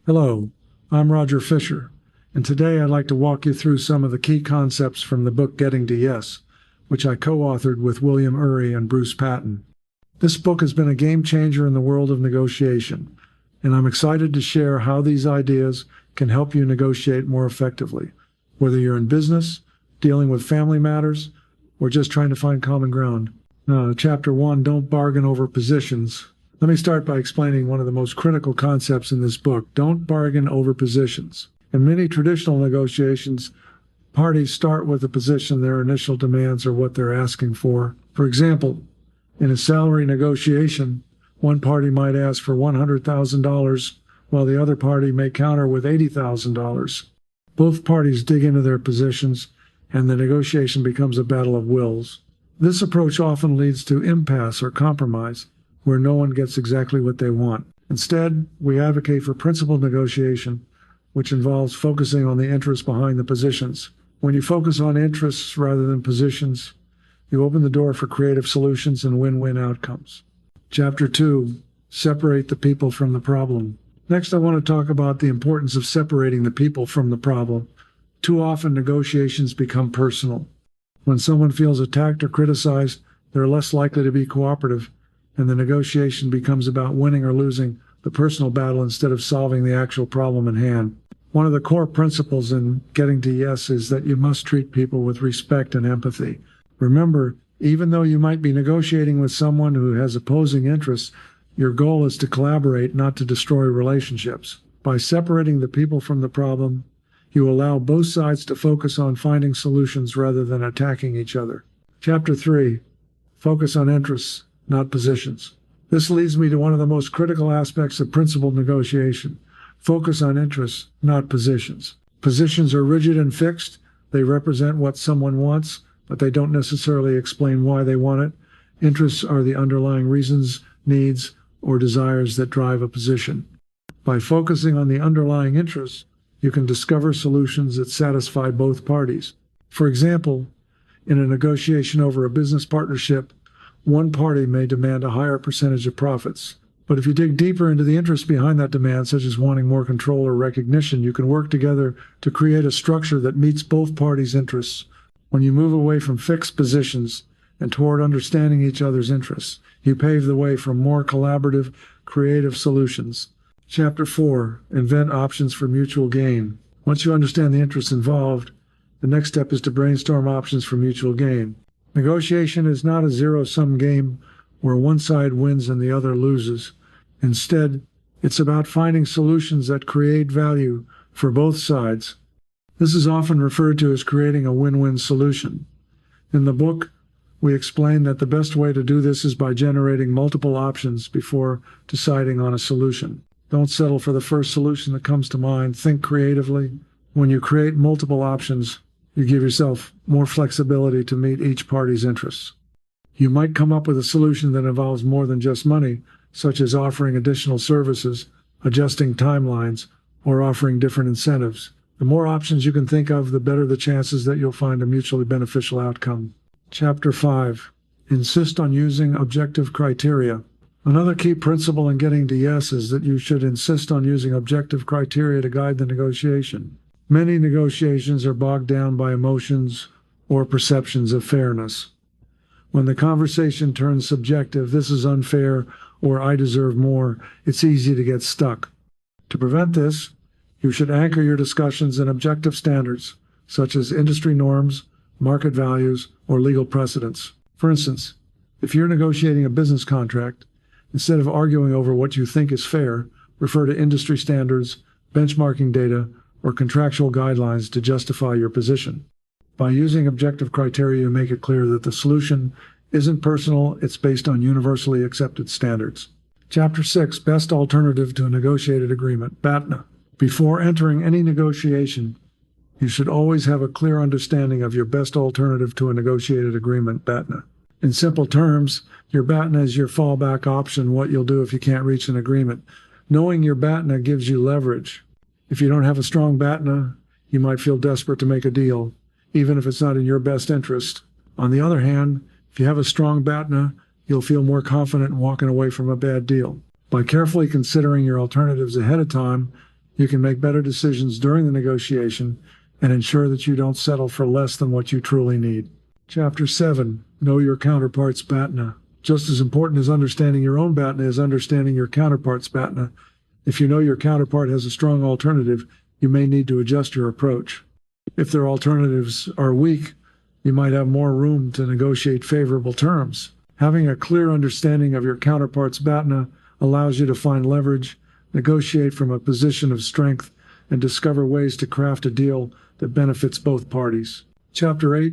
Hello, I'm Roger Fisher, and today I'd like to walk you through some of the key concepts from the book Getting to Yes, which I co-authored with William Ury and Bruce Patton. This book has been a game changer in the world of negotiation, and I'm excited to share how these ideas can help you negotiate more effectively, whether you're in business, dealing with family matters, or just trying to find common ground. Chapter 1, Don't Bargain Over Positions. Let me start by explaining one of the most critical concepts in this book. Don't bargain over positions. In many traditional negotiations, parties start with a position, their initial demands, or what they're asking for. For example, in a salary negotiation, one party might ask for $100,000, while the other party may counter with $80,000. Both parties dig into their positions, and the negotiation becomes a battle of wills. This approach often leads to impasse or compromise, where no one gets exactly what they want. Instead, we advocate for principled negotiation, which involves focusing on the interests behind the positions. When you focus on interests rather than positions, you open the door for creative solutions and win-win outcomes. Chapter 2, Separate the People from the Problem. Next, I want to talk about the importance of separating the people from the problem. Too often, negotiations become personal. When someone feels attacked or criticized, they're less likely to be cooperative, and the negotiation becomes about winning or losing the personal battle instead of solving the actual problem in hand. One of the core principles in Getting to Yes is that you must treat people with respect and empathy. Remember, even though you might be negotiating with someone who has opposing interests, your goal is to collaborate, not to destroy relationships. By separating the people from the problem, you allow both sides to focus on finding solutions rather than attacking each other. Chapter 3, Focus on Interests, not positions. This leads me to one of the most critical aspects of principled negotiation. Focus on interests, not positions. Positions are rigid and fixed. They represent what someone wants, but they don't necessarily explain why they want it. Interests are the underlying reasons, needs, or desires that drive a position. By focusing on the underlying interests, you can discover solutions that satisfy both parties. For example, in a negotiation over a business partnership, one party may demand a higher percentage of profits. But if you dig deeper into the interest behind that demand, such as wanting more control or recognition, you can work together to create a structure that meets both parties' interests. When you move away from fixed positions and toward understanding each other's interests, you pave the way for more collaborative, creative solutions. Chapter 4, Invent Options for Mutual Gain. Once you understand the interests involved, the next step is to brainstorm options for mutual gain. Negotiation is not a zero-sum game where one side wins and the other loses. Instead, it's about finding solutions that create value for both sides. This is often referred to as creating a win-win solution. In the book, we explain that the best way to do this is by generating multiple options before deciding on a solution. Don't settle for the first solution that comes to mind. Think creatively. When you create multiple options, you give yourself more flexibility to meet each party's interests. You might come up with a solution that involves more than just money, such as offering additional services, adjusting timelines, or offering different incentives. The more options you can think of, the better the chances that you'll find a mutually beneficial outcome. Chapter 5, Insist on using objective criteria. Another key principle in Getting to Yes is that you should insist on using objective criteria to guide the negotiation. Many negotiations are bogged down by emotions or perceptions of fairness. When the conversation turns subjective, this is unfair, or I deserve more, it's easy to get stuck. To prevent this, you should anchor your discussions in objective standards, such as industry norms, market values, or legal precedents. For instance, if you're negotiating a business contract, instead of arguing over what you think is fair, refer to industry standards, benchmarking data, or contractual guidelines to justify your position. By using objective criteria, you make it clear that the solution isn't personal, it's based on universally accepted standards. Chapter 6, Best Alternative to a Negotiated Agreement, BATNA. Before entering any negotiation, you should always have a clear understanding of your best alternative to a negotiated agreement, BATNA. In simple terms, your BATNA is your fallback option, what you'll do if you can't reach an agreement. Knowing your BATNA gives you leverage. If you don't have a strong BATNA, you might feel desperate to make a deal, even if it's not in your best interest. On the other hand, if you have a strong BATNA, you'll feel more confident in walking away from a bad deal. By carefully considering your alternatives ahead of time, You can make better decisions during the negotiation and ensure that you don't settle for less than what you truly need. Chapter 7. Know your counterpart's BATNA. Just as important as understanding your own BATNA is understanding your counterpart's BATNA. If you know your counterpart has a strong alternative, you may need to adjust your approach. If their alternatives are weak, you might have more room to negotiate favorable terms. Having a clear understanding of your counterpart's BATNA allows you to find leverage, negotiate from a position of strength, and discover ways to craft a deal that benefits both parties. Chapter 8.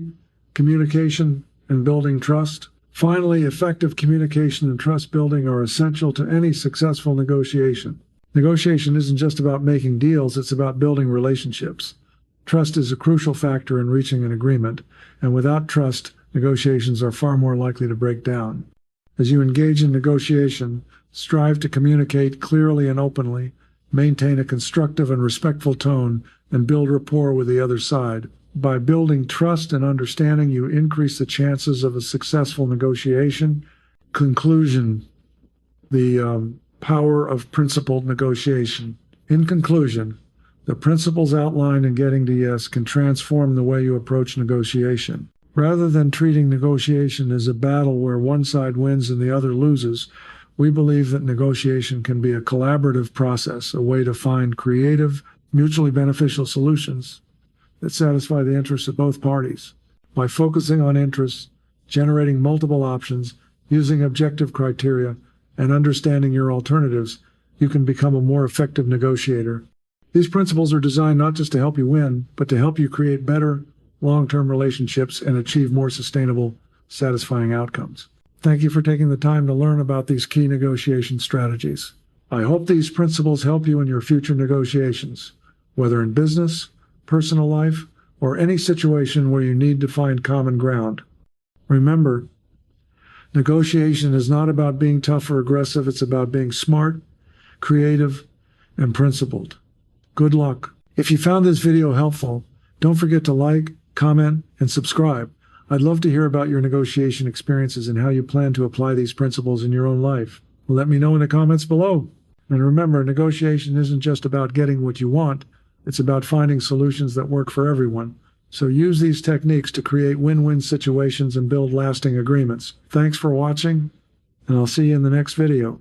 Communication and building trust. Finally, effective communication and trust building are essential to any successful negotiation. Negotiation isn't just about making deals, it's about building relationships. Trust is a crucial factor in reaching an agreement, and without trust, negotiations are far more likely to break down. As you engage in negotiation, strive to communicate clearly and openly, maintain a constructive and respectful tone, and build rapport with the other side. By building trust and understanding, you increase the chances of a successful negotiation. Conclusion: the power of principled negotiation. In conclusion, the principles outlined in Getting to Yes can transform the way you approach negotiation. Rather than treating negotiation as a battle where one side wins and the other loses, we believe that negotiation can be a collaborative process, a way to find creative, mutually beneficial solutions that satisfy the interests of both parties. By focusing on interests, generating multiple options, using objective criteria, and understanding your alternatives, you can become a more effective negotiator. These principles are designed not just to help you win, but to help you create better, long-term relationships and achieve more sustainable, satisfying outcomes. Thank you for taking the time to learn about these key negotiation strategies. I hope these principles help you in your future negotiations, whether in business, personal life, or any situation where you need to find common ground. Remember, negotiation is not about being tough or aggressive. It's about being smart, creative, and principled. Good luck. If you found this video helpful, don't forget to like, comment, and subscribe. I'd love to hear about your negotiation experiences and how you plan to apply these principles in your own life. Let me know in the comments below. And remember, negotiation isn't just about getting what you want. It's about finding solutions that work for everyone. So use these techniques to create win-win situations and build lasting agreements. Thanks for watching, and I'll see you in the next video.